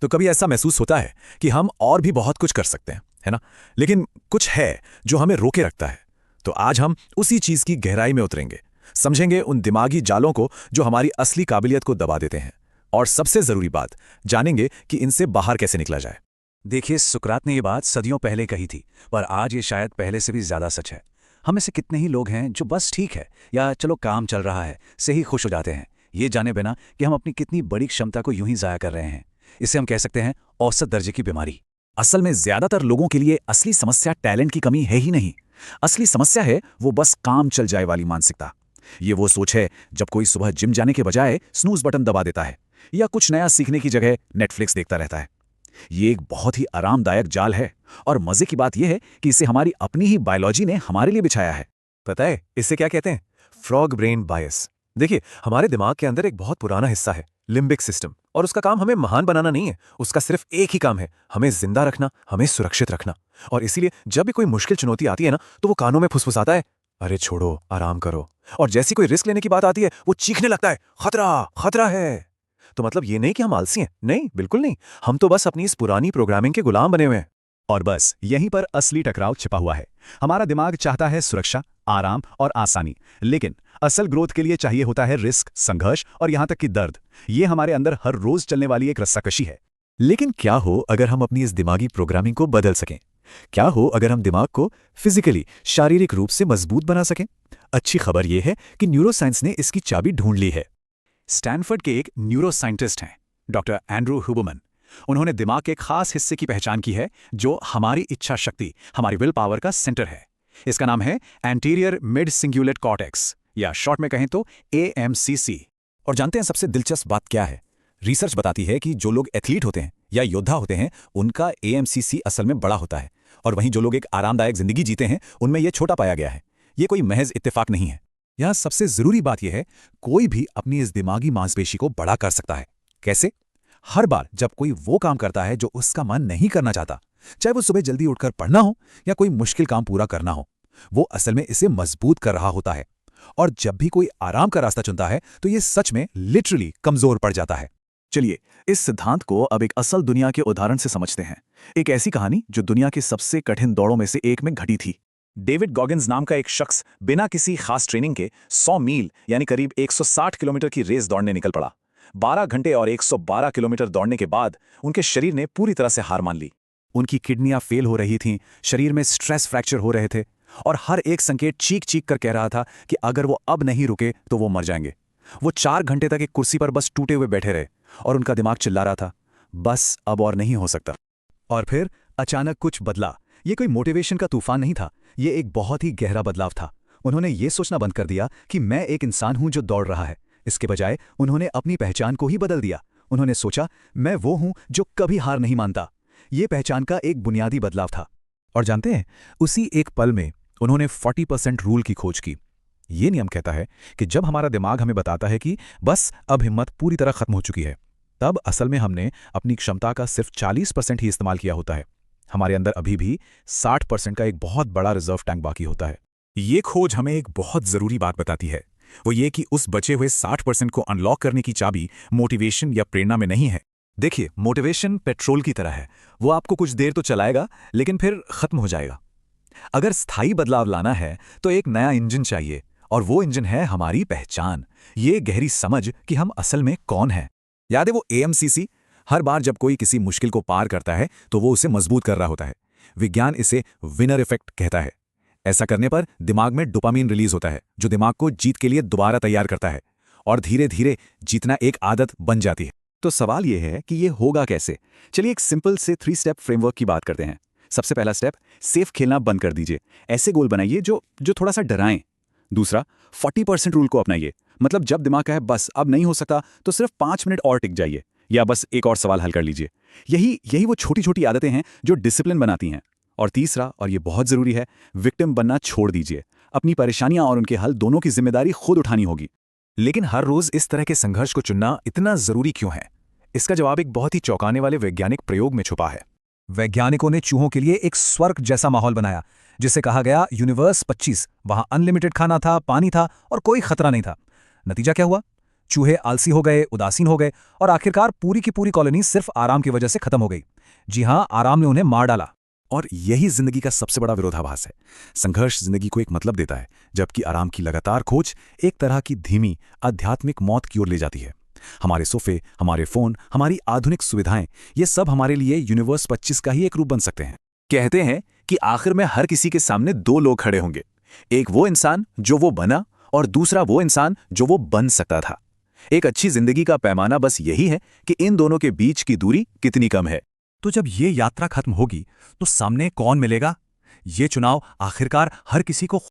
तो कभी ऐसा महसूस होता है कि हम और भी बहुत कुछ कर सकते हैं, है ना? लेकिन कुछ है जो हमें रोके रखता है। तो आज हम उसी चीज की गहराई में उतरेंगे, समझेंगे उन दिमागी जालों को जो हमारी असली काबिलियत को दबा देते हैं, और सबसे जरूरी बात, जानेंगे कि इनसे बाहर कैसे निकला जाए। देखिए, सुकरात ने ये बात सदियों पहले कही थी, पर आज ये शायद पहले से भी ज्यादा सच है। हम में से कितने ही लोग हैं जो बस ठीक है या चलो काम चल रहा है से ही खुश हो जाते हैं, ये जाने बिना कि हम अपनी कितनी बड़ी क्षमता को यूं ही जाया कर रहे हैं। इसे हम कह सकते हैं औसत दर्जे की बीमारी। असल में ज्यादातर लोगों के लिए असली समस्या टैलेंट की कमी है ही नहीं। असली समस्या है वो बस काम चल जाए वाली मानसिकता। ये वो सोच है जब कोई सुबह जिम जाने के बजाय स्नूज बटन दबा देता है या कुछ नया सीखने की जगह नेटफ्लिक्स देखता रहता है। ये एक बहुत ही आरामदायक जाल है, और मजे की बात यह है कि इसे हमारी अपनी ही बायोलॉजी ने हमारे लिए बिछाया है। पता है इसे क्या कहते हैं? फ्रॉग ब्रेन बायस। देखिए, हमारे दिमाग के अंदर एक बहुत पुराना हिस्सा है, लिम्बिक सिस्टम, और उसका काम हमें महान बनाना नहीं है। उसका सिर्फ एक ही काम है, हमें जिंदा रखना, हमें सुरक्षित रखना। और इसीलिए जब भी कोई मुश्किल चुनौती आती है ना, तो वो कानों में फुसफुसाता है, अरे छोड़ो, आराम करो। और जैसी कोई रिस्क लेने की बात आती है, वो चीखने लगता है, खतरा खतरा है। तो मतलब ये नहीं कि हम आलसी हैं, नहीं, बिल्कुल नहीं। हम तो बस अपनी इस पुरानी प्रोग्रामिंग के गुलाम बने हुए हैं। और बस यहीं पर असली टकराव छिपा हुआ है। हमारा दिमाग चाहता है सुरक्षा, आराम और आसानी, लेकिन असल ग्रोथ के लिए चाहिए होता है रिस्क, संघर्ष और यहां तक कि दर्द। ये हमारे अंदर हर रोज चलने वाली एक रस्साकशी है। लेकिन क्या हो अगर हम अपनी इस दिमागी प्रोग्रामिंग को बदल सकें? क्या हो अगर हम दिमाग को फिजिकली, शारीरिक रूप से मजबूत बना सकें? अच्छी खबर यह है कि न्यूरोसाइंस ने इसकी चाबी ढूंढ ली है। स्टैनफोर्ड के एक न्यूरो साइंटिस्ट हैं, डॉक्टर एंड्रू हुबरमन। उन्होंने दिमाग के एक खास हिस्से की पहचान की है जो हमारी इच्छा शक्ति, हमारी विल पावर का सेंटर है। इसका नाम है एंटीरियर मिड सिंगुलेट कॉर्टेक्स, या शॉर्ट में कहें तो AMCC। और जानते हैं सबसे दिलचस्प बात क्या है? रिसर्च बताती है कि जो लोग एथलीट होते हैं या योद्धा होते हैं, उनका AMCC असल में बड़ा होता है, और वहीं जो लोग एक आरामदायक जिंदगी जीते हैं, उनमें यह छोटा पाया गया है। ये कोई महज इत्तेफाक नहीं है। यहां सबसे जरूरी बात यह है, कोई भी अपनी इस दिमागी मांसपेशी को बड़ा कर सकता है। कैसे? हर बार जब कोई वो काम करता है जो उसका मन नहीं करना चाहता, चाहे वो सुबह जल्दी उठकर पढ़ना हो या कोई मुश्किल काम पूरा करना हो, वो असल में इसे मजबूत कर रहा होता है। और जब भी कोई आराम का रास्ता चुनता है, तो ये सच में लिटरली कमजोर पड़ जाता है। चलिए, इस सिद्धांत को अब एक असल दुनिया के उदाहरण से समझते हैं। एक ऐसी कहानी जो दुनिया की सबसे कठिन दौड़ों में से एक में घटी थी। डेविड गॉगिन्स नाम का एक शख्स बिना किसी खास ट्रेनिंग के 100 मील यानी करीब 160 किलोमीटर की रेस दौड़ने निकल पड़ा। 12 घंटे और 112 किलोमीटर दौड़ने के बाद उनके शरीर ने पूरी तरह से हार मान ली। उनकी किडनियां फेल हो रही थीं, शरीर में स्ट्रेस फ्रैक्चर हो रहे थे, और हर एक संकेत चीख चीख कर कह रहा था कि अगर वो अब नहीं रुके तो वो मर जाएंगे। वो 4 घंटे तक एक कुर्सी पर बस टूटे हुए बैठे रहे, और उनका दिमाग चिल्ला रहा था, बस अब और नहीं हो सकता। और फिर अचानक कुछ बदला। ये कोई मोटिवेशन का तूफान नहीं था, ये एक बहुत ही गहरा बदलाव था। उन्होंने ये सोचना बंद कर दिया कि मैं एक इंसान हूं जो दौड़ रहा है। इसके बजाय उन्होंने अपनी पहचान को ही बदल दिया। उन्होंने सोचा, मैं वो हूं जो कभी हार नहीं मानता। ये पहचान का एक बुनियादी बदलाव था। और जानते हैं, उसी एक पल में उन्होंने 40% रूल की खोज की। ये नियम कहता है कि जब हमारा दिमाग हमें बताता है कि बस अब हिम्मत पूरी तरह खत्म हो चुकी है, तब असल में हमने अपनी क्षमता का सिर्फ 40% ही इस्तेमाल किया होता है। हमारे अंदर अभी भी 60% का एक बहुत बड़ा रिजर्व टैंक बाकी होता है। ये खोज हमें एक बहुत जरूरी बात बताती है, वो ये कि उस बचे हुए 60% को अनलॉक करने की चाबी मोटिवेशन या प्रेरणा में नहीं है। देखिए, मोटिवेशन पेट्रोल की तरह है। वो आपको कुछ देर तो चलाएगा, लेकिन फिर खत्म हो जाएगा। अगर स्थायी बदलाव लाना है तो एक नया इंजन चाहिए, और वो इंजन है हमारी पहचान। ये गहरी समझ कि हम असल में कौन हैं। याद है वो AMCC? हर बार जब कोई किसी मुश्किल को पार करता है तो वो उसे मजबूत कर रहा होता है। विज्ञान इसे विनर इफेक्ट कहता है। ऐसा करने पर दिमाग में डोपामीन रिलीज होता है, जो दिमाग को जीत के लिए दोबारा तैयार करता है, और धीरे धीरे जीतना एक आदत बन जाती है। तो सवाल यह है कि ये होगा कैसे? चलिए एक सिंपल से 3 स्टेप फ्रेमवर्क की बात करते हैं। सबसे पहला स्टेप, सेफ खेलना बंद कर दीजिए। ऐसे गोल बनाइए जो थोड़ा सा डराएं। दूसरा, 40% रूल को अपनाइए। मतलब जब दिमाग कहे बस अब नहीं हो सकता, तो सिर्फ 5 मिनट और टिक जाइए, या बस एक और सवाल हल कर लीजिए। यही वो छोटी छोटी आदतें हैं जो डिसिप्लिन बनाती हैं। और तीसरा, और ये बहुत जरूरी है, विक्टिम बनना छोड़ दीजिए। अपनी परेशानियां और उनके हल दोनों की जिम्मेदारी खुद उठानी होगी। लेकिन हर रोज इस तरह के संघर्ष को चुनना इतना जरूरी क्यों है? इसका जवाब एक बहुत ही चौंकाने वाले वैज्ञानिक प्रयोग में छुपा है। वैज्ञानिकों ने चूहों के लिए एक स्वर्ग जैसा माहौल बनाया, जिसे कहा गया यूनिवर्स 25। वहां अनलिमिटेड खाना था, पानी था, और कोई खतरा नहीं था। नतीजा क्या हुआ? चूहे आलसी हो गए, उदासीन हो गए और आखिरकार पूरी की पूरी कॉलोनी सिर्फ आराम की वजह से खत्म हो गई। जी हां, आराम ने उन्हें मार डाला। और यही जिंदगी का सबसे बड़ा विरोधाभास है। संघर्ष जिंदगी को एक मतलब देता है, जबकि आराम की लगातार खोज एक तरह की धीमी आध्यात्मिक मौत की ओर ले जाती है। हमारे सोफे, हमारे फोन, हमारी आधुनिक सुविधाएं, ये सब हमारे लिए यूनिवर्स 25 का ही एक रूप बन सकते हैं। कहते हैं कि आखिर में हर किसी के सामने दो लोग खड़े होंगे, एक वो इंसान जो वो बना और दूसरा वो इंसान जो वो बन सकता था। एक अच्छी जिंदगी का पैमाना बस यही है कि इन दोनों के बीच की दूरी कितनी कम है। तो जब ये यात्रा खत्म होगी तो सामने कौन मिलेगा? ये चुनाव आखिरकार हर किसी को